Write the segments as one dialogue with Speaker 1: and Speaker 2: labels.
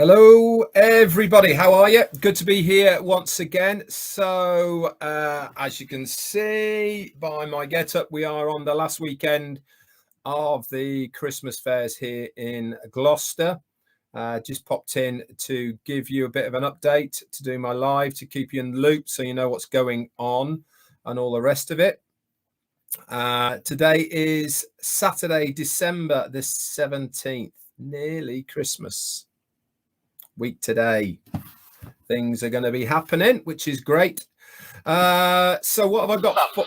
Speaker 1: Hello, everybody. How are you? Good to be here once again. So, as you can see by my get-up, we are on the last weekend of the Christmas fairs here in Gloucester. Just popped in to give you a bit of an update, to do my live, to keep you in the loop so you know what's going on and all the rest of it. Today is Saturday, December the 17th, nearly Christmas week today. Things are going to be happening, which is great. So what have I got for...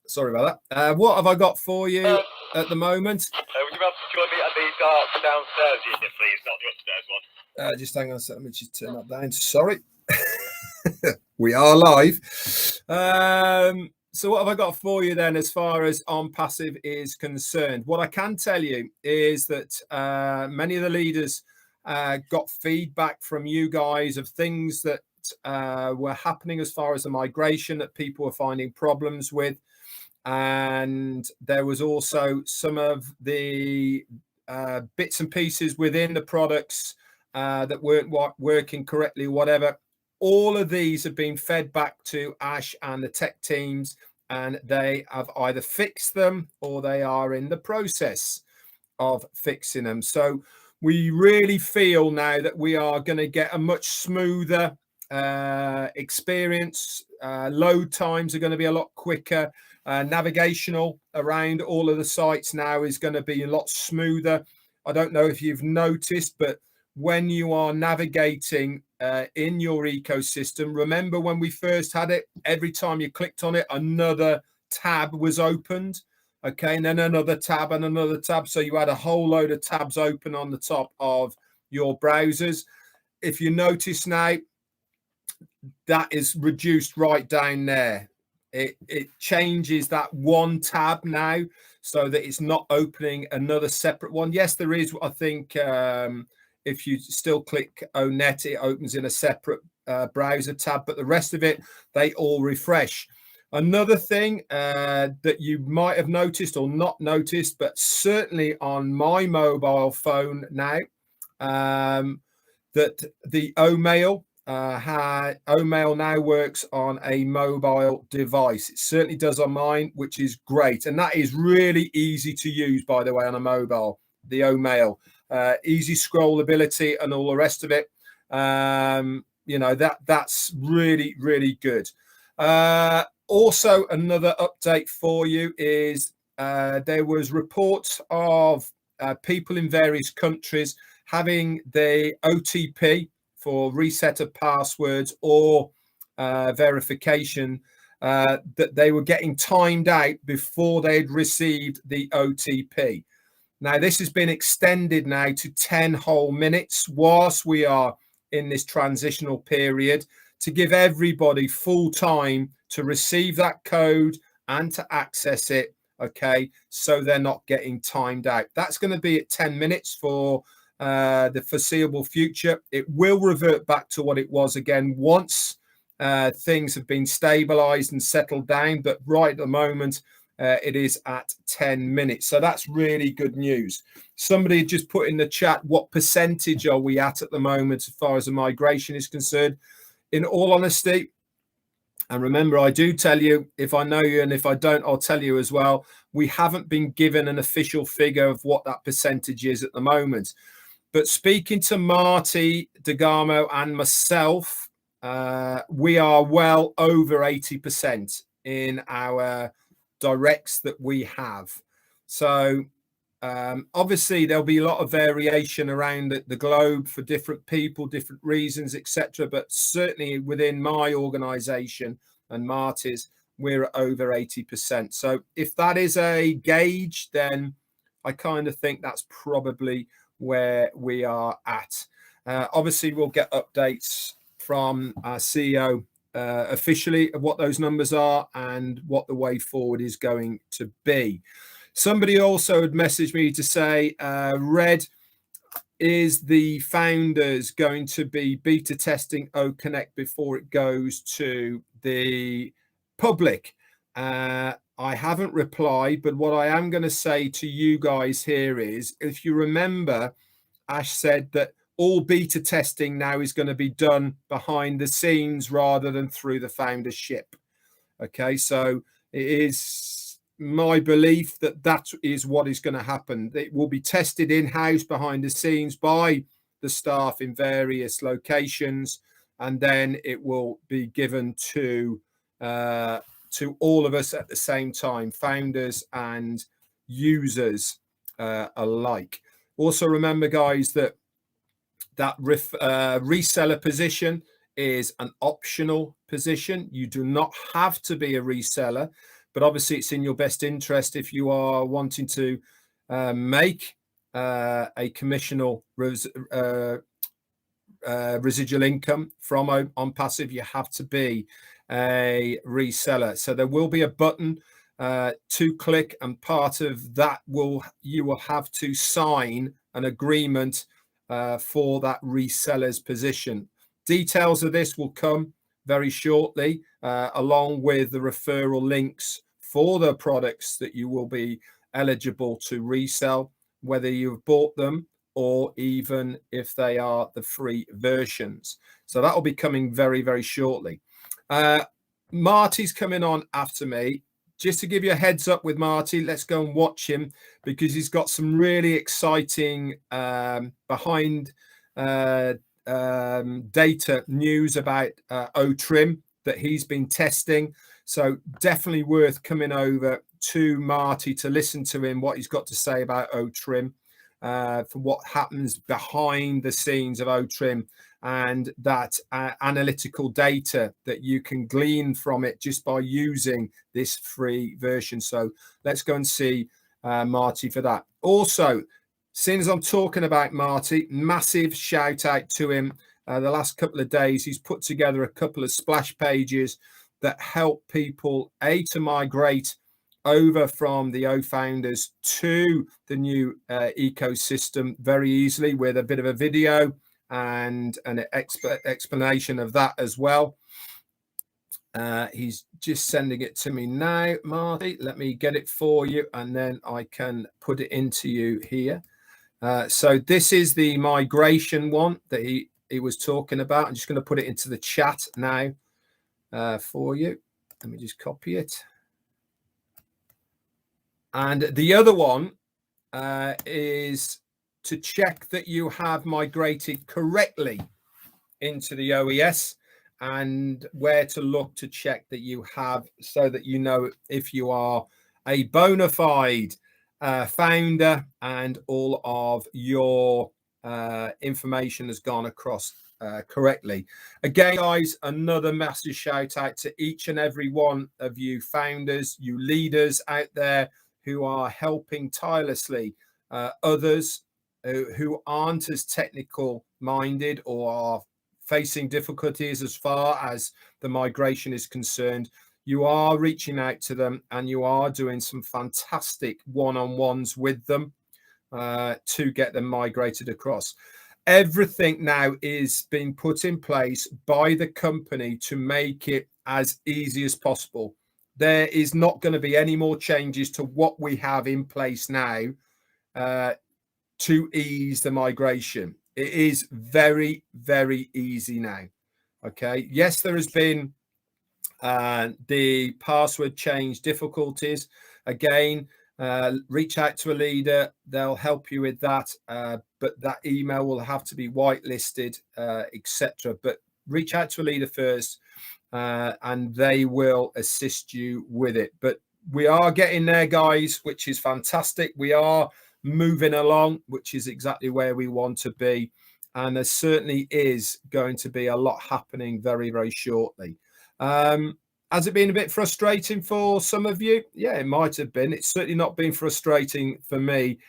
Speaker 1: Sorry about that. What have I got for you at the moment?
Speaker 2: Would you be able to join me at the dark downstairs unit, please, not the upstairs one?
Speaker 1: Just hang on a second. Let me just turn that down. Sorry. We are live. So what have I got for you then as far as OnPassive is concerned? What I can tell you is that many of the leaders got feedback from you guys of things that were happening as far as the migration that people were finding problems with. And there was also some of the bits and pieces within the products that weren't working correctly, whatever. All of these have been fed back to Ash and the tech teams, and they have either fixed them or they are in the process of fixing them. So we really feel now that we are going to get a much smoother experience. Load times are going to be a lot quicker. Navigational around all of the sites now is going to be a lot smoother. I don't know if you've noticed, but when you are navigating in your ecosystem, remember when we first had it, every time you clicked on it, another tab was opened. Okay, and then another tab and another tab. So you had a whole load of tabs open on the top of your browsers. If you notice now, that is reduced right down there. It changes that one tab now so that it's not opening another separate one. Yes, there is, I think, if you still click O-Net, it opens in a separate browser tab, but the rest of it, they all refresh. Another thing that you might have noticed or not noticed, but certainly on my mobile phone now, that the O-Mail now works on a mobile device. It certainly does on mine, which is great. And that is really easy to use, by the way, on a mobile, the O-Mail. Easy scrollability and all the rest of it. You know, that's really, really good. Also, another update for you is there was reports of people in various countries having the OTP for reset of passwords or verification that they were getting timed out before they'd received the OTP. Now, this has been extended now to 10 whole minutes whilst we are in this transitional period to give everybody full time to receive that code and to access it, okay, so they're not getting timed out. That's going to be at 10 minutes for the foreseeable future. It will revert back to what it was again once things have been stabilized and settled down, but right at the moment, it is at 10 minutes. So that's really good news. Somebody just put in the chat, what percentage are we at the moment as far as the migration is concerned? In all honesty, and remember, I do tell you if I know you, and if I don't, I'll tell you as well. We haven't been given an official figure of what that percentage is at the moment. But speaking to Marty, Degamo, and myself, we are well over 80% in our directs that we have. So obviously there'll be a lot of variation around the globe for different people, different reasons, etc. But certainly within my organization and Marty's, we're at over 80%. So if that is a gauge, then I kind of think that's probably where we are at. Obviously we'll get updates from our CEO officially of what those numbers are and what the way forward is going to be. Somebody also had messaged me to say, RED, is the founders going to be beta testing O-Connect before it goes to the public? I haven't replied, but what I am going to say to you guys here is, if you remember, Ash said that all beta testing now is going to be done behind the scenes rather than through the founder's ship. Okay, so it is my belief that that is what is going to happen. It will be tested in-house behind the scenes by the staff in various locations, and then it will be given to all of us at the same time, founders and users alike. Also remember, guys, that reseller position is an optional position. You do not have to be a reseller, but obviously it's in your best interest if you are wanting to make a commissional residual income from OnPassive. You have to be a reseller. So there will be a button to click, and part of that you will have to sign an agreement for that reseller's position. Details of this will come very shortly, along with the referral links for the products that you will be eligible to resell, whether you've bought them or even if they are the free versions. So that will be coming very, very shortly. Marty's coming on after me. Just to give you a heads up with Marty, let's go and watch him, because he's got some really exciting behind data news about O-Trim that he's been testing. So definitely worth coming over to Marty to listen to him, what he's got to say about O-Trim, for what happens behind the scenes of O-Trim, and that analytical data that you can glean from it just by using this free version. So let's go and see Marty for that. Also, since I'm talking about Marty, massive shout out to him. The last couple of days, he's put together a couple of splash pages that help people to migrate over from the O-Founders to the new ecosystem very easily, with a bit of a video and an explanation of that as well. He's just sending it to me now, Marty. Let me get it for you, and then I can put it into you here. So this is the migration one that he was talking about. I'm just going to put it into the chat now for you. Let me just copy it. And the other one is to check that you have migrated correctly into the OES, and where to look to check that you have, so that you know if you are a bona fide founder and all of your information has gone across correctly. Again, guys, another massive shout out to each and every one of you founders, you leaders out there who are helping tirelessly others who aren't as technical minded or are facing difficulties as far as the migration is concerned. You are reaching out to them, and you are doing some fantastic one-on-ones with them to get them migrated across. Everything now is being put in place by the company to make it as easy as possible. There is not going to be any more changes to what we have in place now to ease the migration. It is very, very easy now. Okay. Yes, there has been the password change difficulties. Again, reach out to a leader. They'll help you with that. But that email will have to be whitelisted, etc. But reach out to a leader first, and they will assist you with it. But we are getting there, guys, which is fantastic. We are moving along, which is exactly where we want to be. And there certainly is going to be a lot happening very, very shortly. Has it been a bit frustrating for some of you? Yeah, it might have been. It's certainly not been frustrating for me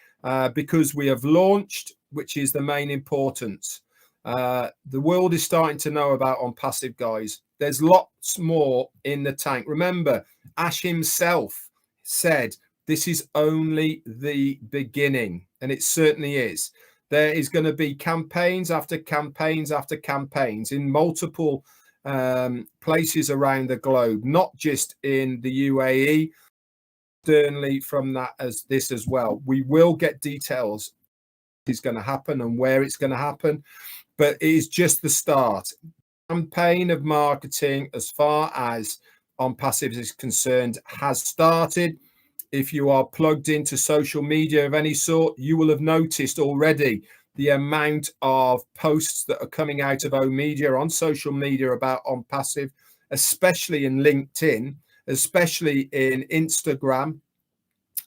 Speaker 1: because we have launched, which is the main importance. The world is starting to know about OnPassive, guys. There's lots more in the tank. Remember, Ash himself said this is only the beginning, and it certainly is. There is going to be campaigns after campaigns after campaigns in multiple places around the globe, not just in the UAE, externally from that as this as well. We will get details is going to happen and where it's going to happen, but it is just the start. Campaign of marketing as far as OnPassive is concerned has started. If you are plugged into social media of any sort, you will have noticed already the amount of posts that are coming out of O-Media on social media about OnPassive, especially in LinkedIn, especially in Instagram,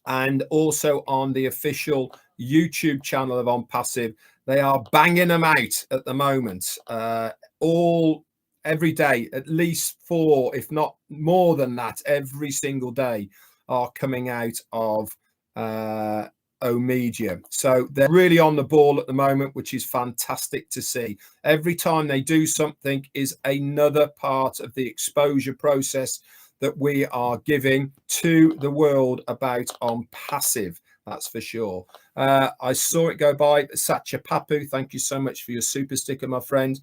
Speaker 1: and also on the official YouTube channel of OnPassive. They are banging them out at the moment, every day, at least 4, if not more than that, every single day are coming out of O-Media. So they're really on the ball at the moment, which is fantastic to see. Every time they do something is another part of the exposure process that we are giving to the world about OnPassive. That's for sure. I saw it go by. Satya Papu, thank you so much for your super sticker, my friend.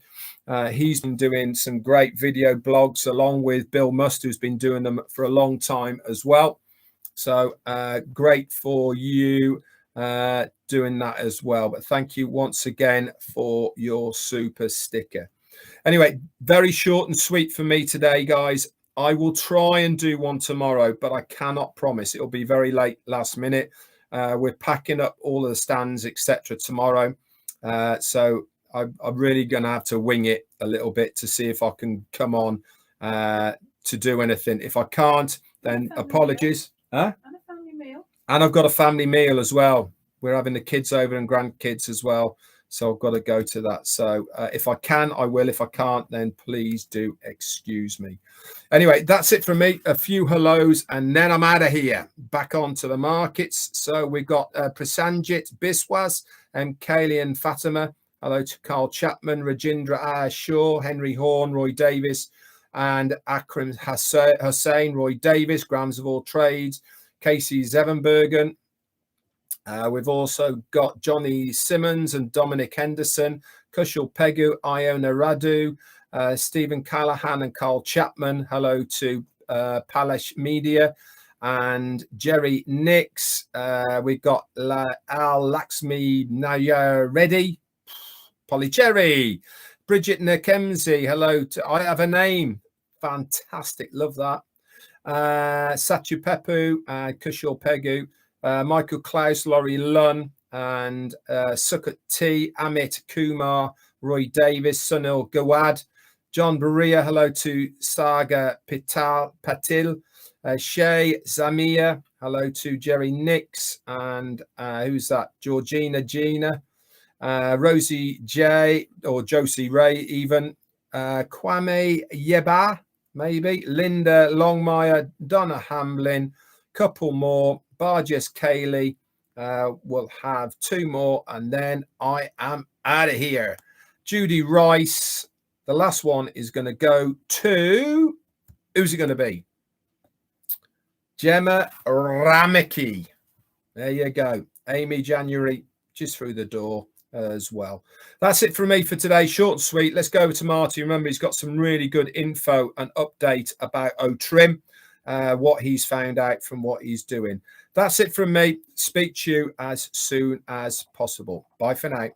Speaker 1: He's been doing some great video blogs along with Bill Must, who's been doing them for a long time as well. So great for you doing that as well. But thank you once again for your super sticker. Anyway, very short and sweet for me today, guys. I will try and do one tomorrow, but I cannot promise. It'll be very late, last minute. We're packing up all of the stands, etc. tomorrow. So I'm really going to have to wing it a little bit to see if I can come on to do anything. If I can't, then apologies. Huh?
Speaker 3: And a family meal.
Speaker 1: And I've got a family meal as well. We're having the kids over and grandkids as well. So I've got to go to that. So if I can, I will. If I can't, then please do excuse me. Anyway, that's it from me. A few hellos, and then I'm out of here. Back onto the markets. So we've got Prasanjit Biswas and Kaylee and Fatima. Hello to Carl Chapman, Rajindra Shaw, Henry Horn, Roy Davis, and Akram Hussain, Roy Davis, Grams of All Trades, Casey Zevenbergen. We've also got Johnny Simmons and Dominic Henderson, Kushal Pegu, Iona Radu, Stephen Callahan and Carl Chapman. Hello to Palash Media and Jerry Nix. We've got Al Laxmi Naya Reddy, Polycherry, Bridget Nakemzi. Hello to I Have a Name. Fantastic. Love that. Satu Pepu, Kushal Pegu. Michael Klaus, Laurie Lunn, and Sukkot T, Amit Kumar, Roy Davis, Sunil Gawad, John Berea. Hello to Saga Patil, Shay Zamia. Hello to Jerry Nix, and who's that? Georgina Gina, Rosie J, or Josie Ray even, Kwame Yeba, maybe, Linda Longmire, Donna Hamlin, couple more. Barges Kaylee, we'll have 2 more, and then I am out of here. Judy Rice, the last one is going to go to, who's it going to be? Gemma Ramicki. There you go. Amy January, just through the door as well. That's it from me for today. Short and sweet. Let's go over to Marty. Remember, he's got some really good info and update about O-Trim, what he's found out from what he's doing. That's it from me. Speak to you as soon as possible. Bye for now.